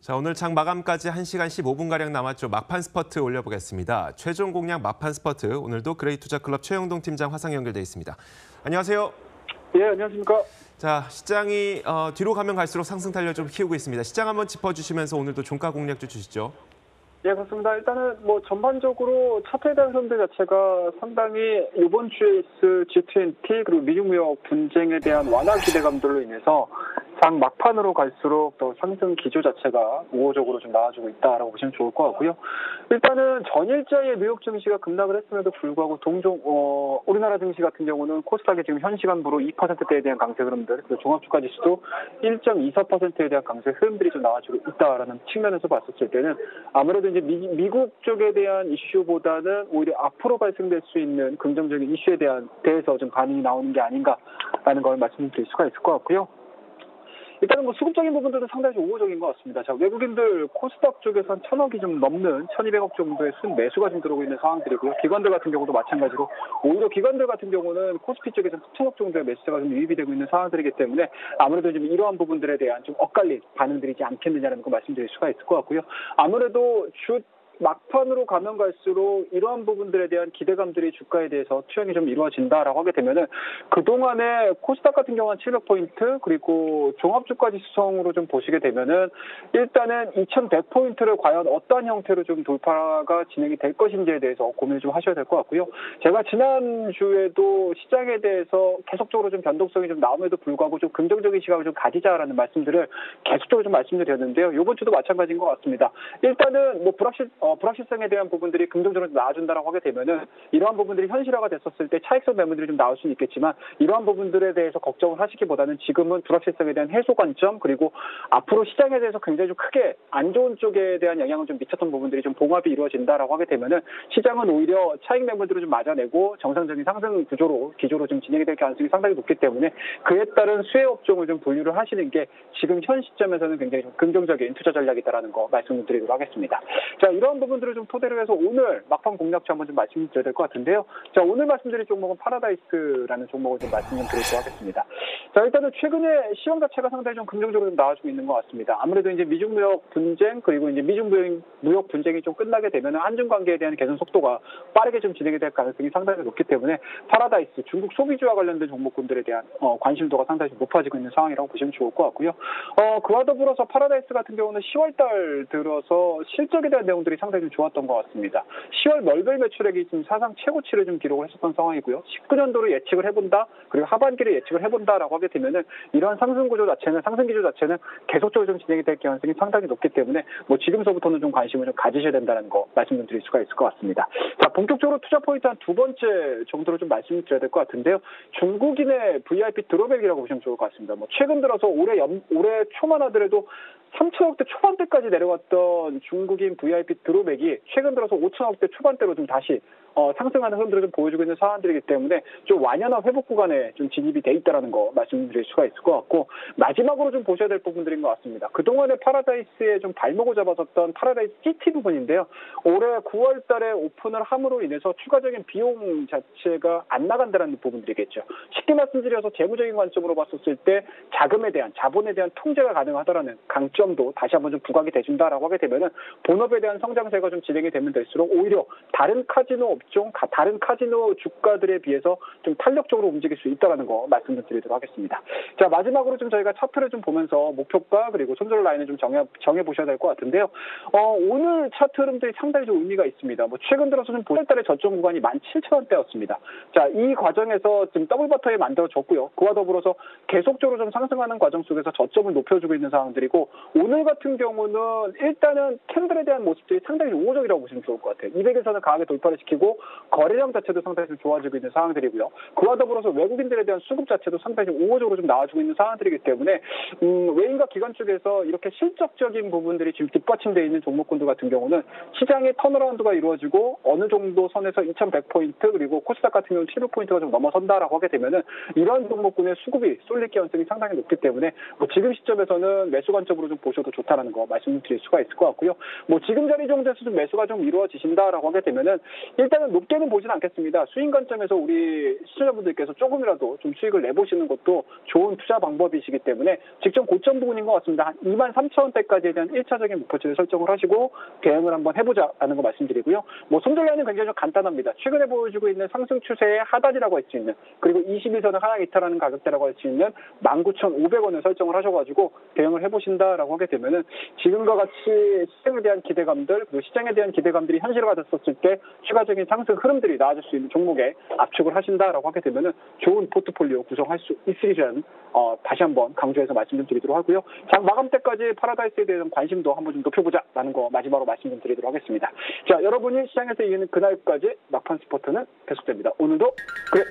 자, 오늘 장 마감까지 1시간 15분가량 남았죠. 막판 스퍼트 올려보겠습니다. 최종 공략 막판 스퍼트, 오늘도 그레이투자클럽 최영동 팀장 화상 연결돼 있습니다. 안녕하세요. 예, 안녕하십니까. 자, 시장이 뒤로 가면 갈수록 상승 탄력 좀 키우고 있습니다. 시장 한번 짚어주시면서 오늘도 종가 공략 좀 주시죠. 예, 그렇습니다. 일단은 전반적으로 차트에 대한 흐름들 자체가 상당히 이번 주에 있을 G20 그리고 미중 무역 분쟁에 대한 완화 기대감들로 인해서 장 막판으로 갈수록 더 상승 기조 자체가 우호적으로 좀 나와주고 있다라고 보시면 좋을 것 같고요. 일단은 전일자의 뉴욕 증시가 급락을 했음에도 불구하고 동종 우리나라 증시 같은 경우는 코스닥이 지금 현 시간부로 2%대에 대한 강세 흐름들, 그리고 종합주가 지수도 1.24%에 대한 강세 흐름들이 좀 나와주고 있다라는 측면에서 봤었을 때는 아무래도 이제 미국 쪽에 대한 이슈보다는 오히려 앞으로 발생될 수 있는 긍정적인 이슈에 대해서 좀 반응이 나오는 게 아닌가라는 걸 말씀드릴 수가 있을 것 같고요. 일단은 수급적인 부분들도 상당히 좀 우호적인 것 같습니다. 자, 외국인들 코스닥 쪽에서는 1,000억이 좀 넘는 1,200억 정도의 순 매수가 좀 들어오고 있는 상황들이고요. 기관들 같은 경우도 마찬가지로 오히려 기관들 같은 경우는 코스피 쪽에서 1,000억 정도의 매수세가 좀 유입이 되고 있는 상황들이기 때문에 아무래도 좀 이러한 부분들에 대한 좀 엇갈린 반응들이지 않겠느냐는 거 말씀드릴 수가 있을 것 같고요. 아무래도 막판으로 가면 갈수록 이러한 부분들에 대한 기대감들이 주가에 대해서 투영이 좀 이루어진다라고 하게 되면은 그동안에 코스닥 같은 경우는 700포인트 그리고 종합주가 지수성으로 좀 보시게 되면은 일단은 2100포인트를 과연 어떠한 형태로 좀 돌파가 진행이 될 것인지에 대해서 고민을 좀 하셔야 될 것 같고요. 제가 지난주에도 시장에 대해서 계속적으로 좀 변동성이 좀 나옴에도 불구하고 좀 긍정적인 시각을 좀 가지자라는 말씀들을 계속적으로 좀 말씀드렸는데요. 이번 주도 마찬가지인 것 같습니다. 일단은 불확실성에 대한 부분들이 긍정적으로 나와준다라고 하게 되면은 이러한 부분들이 현실화가 됐었을 때 차익성 매물들이 좀 나올 수는 있겠지만 이러한 부분들에 대해서 걱정을 하시기보다는 지금은 불확실성에 대한 해소 관점 그리고 앞으로 시장에 대해서 굉장히 좀 크게 안 좋은 쪽에 대한 영향을 좀 미쳤던 부분들이 좀 봉합이 이루어진다라고 하게 되면은 시장은 오히려 차익 매물들을 좀 맞아내고 정상적인 상승 기조로 좀 진행이 될 가능성이 상당히 높기 때문에 그에 따른 수혜 업종을 좀 분류를 하시는 게 지금 현 시점에서는 굉장히 좀 긍정적인 투자 전략이다라는 거 말씀을 드리도록 하겠습니다. 자, 이런 부분들을 좀 토대로 해서 오늘 막판 공략주 한번 좀 말씀드려야 될 것 같은데요. 자, 오늘 말씀드릴 종목은 파라다이스라는 종목을 좀 말씀 좀 드리도록 하겠습니다. 자, 일단은 최근에 시황 자체가 상당히 좀 긍정적으로 좀 나와주고 있는 것 같습니다. 아무래도 이제 미중 무역 분쟁 그리고 이제 미중 무역 분쟁이 좀 끝나게 되면 한중 관계에 대한 개선 속도가 빠르게 좀 진행이 될 가능성이 상당히 높기 때문에 파라다이스 중국 소비주와 관련된 종목군들에 대한 관심도가 상당히 좀 높아지고 있는 상황이라고 보시면 좋을 것 같고요. 그와 더불어서 파라다이스 같은 경우는 10월달 들어서 실적에 대한 내용들이 상당히 좀 좋았던 것 같습니다. 10월 월별 매출액이 지금 사상 최고치를 좀 기록을 했었던 상황이고요. 19년도로 예측을 해본다, 그리고 하반기를 예측을 해본다라고 하게 되면은 이러한 상승 기조 자체는 계속적으로 좀 진행이 될 가능성이 상당히 높기 때문에 지금서부터는 좀 관심을 좀 가지셔야 된다는 거 말씀 좀 드릴 수가 있을 것 같습니다. 자, 본격적으로 투자 포인트 한 두 번째 정도로 좀 말씀을 드려야 될 것 같은데요. 중국인의 VIP 드롭백이라고 보시면 좋을 것 같습니다. 최근 들어서 올해 초만 하더라도 3천억대 초반대까지 내려왔던 중국인 VIP 드롭백이 최근 들어서 5천억대 초반대로 좀 다시 상승하는 흐름들을 좀 보여주고 있는 상황들이기 때문에 좀 완연한 회복 구간에 좀 진입이 돼 있다는 거 말씀드릴 수가 있을 것 같고 마지막으로 좀 보셔야 될 부분들인 것 같습니다. 그동안에 파라다이스에 좀 발목을 잡았었던 파라다이스 시티 부분인데요. 올해 9월 달에 오픈을 함으로 인해서 추가적인 비용 자체가 안 나간다는 부분들이겠죠. 쉽게 말씀드려서 재무적인 관점으로 봤었을 때 자본에 대한 통제가 가능하다라는 강점도 다시 한번 좀 부각이 돼준다라고 하게 되면은 본업에 대한 성장세가 좀 진행이 되면 될수록 오히려 다른 카지노 주가들에 비해서 좀 탄력적으로 움직일 수 있다는 거 말씀 좀 드리도록 하겠습니다. 자, 마지막으로 좀 저희가 차트를 좀 보면서 목표가 그리고 손절 라인을 좀 정해 보셔야 될 것 같은데요. 오늘 차트 흐름들이 상당히 좀 의미가 있습니다. 최근 들어서는 보월 달에 저점 구간이 17,000원대였습니다. 자, 이 과정에서 지금 더블 버텀이 만들어졌고요. 그와 더불어서 계속적으로 좀 상승하는 과정 속에서 저점을 높여주고 있는 상황들이고 오늘 같은 경우는 일단은 캔들에 대한 모습들이 상당히 우호적이라고 보시면 좋을 것 같아요. 200에서는 강하게 돌파를 시키고 거래량 자체도 상당히 좀 좋아지고 있는 상황들이고요. 그와 더불어서 외국인들에 대한 수급 자체도 상당히 좀 우호적으로 좀 나와주고 있는 상황들이기 때문에 외인과 기관 쪽에서 이렇게 실적적인 부분들이 지금 뒷받침되어 있는 종목군들 같은 경우는 시장의 턴어라운드가 이루어지고 어느 정도 선에서 2,100포인트 그리고 코스닥 같은 경우는 700포인트가 좀 넘어선다라고 하게 되면은 이런 종목군의 수급이 쏠릴 가능성이 상당히 높기 때문에 뭐 지금 시점에서는 매수 관점으로 좀 보셔도 좋다라는 거 말씀드릴 수가 있을 것 같고요. 뭐 지금 자리 정도에서 좀 매수가 좀 이루어지신다라고 하게 되면은 일단은 높게는 보진 않겠습니다. 수익 관점에서 우리 시청자분들께서 조금이라도 좀 수익을 내보시는 것도 좋은 투자 방법이시기 때문에 직전 고점 부분인 것 같습니다. 한 23,000원대까지에 대한 1차적인 목표치를 설정을 하시고 대응을 한번 해보자라는 거 말씀드리고요. 뭐 손절량은 굉장히 좀 간단합니다. 최근에 보여주고 있는 상승 추세의 하단이라고 할 수 있는 그리고 21선을 하나 이탈하는 가격대라고 할 수 있는 19,500원을 설정을 하셔가지고 대응을 해보신다라고 하게 되면은 지금과 같이 시장에 대한 기대감들 그리고 시장에 대한 기대감들이 현실화 됐었을 때 추가적인 상승 흐름들이 나아질 수 있는 종목에 압축을 하신다라고 하게 되면은 좋은 포트폴리오 구성할 수 있으리라는 다시 한번 강조해서 말씀 좀 드리도록 하고요. 장 마감 때까지 파라다이스에 대한 관심도 한번 좀 높여보자라는 거 마지막으로 말씀 좀 드리도록 하겠습니다. 자, 여러분이 시장에서 이기는 그날까지 막판 스포츠는 계속됩니다. 오늘도 그래.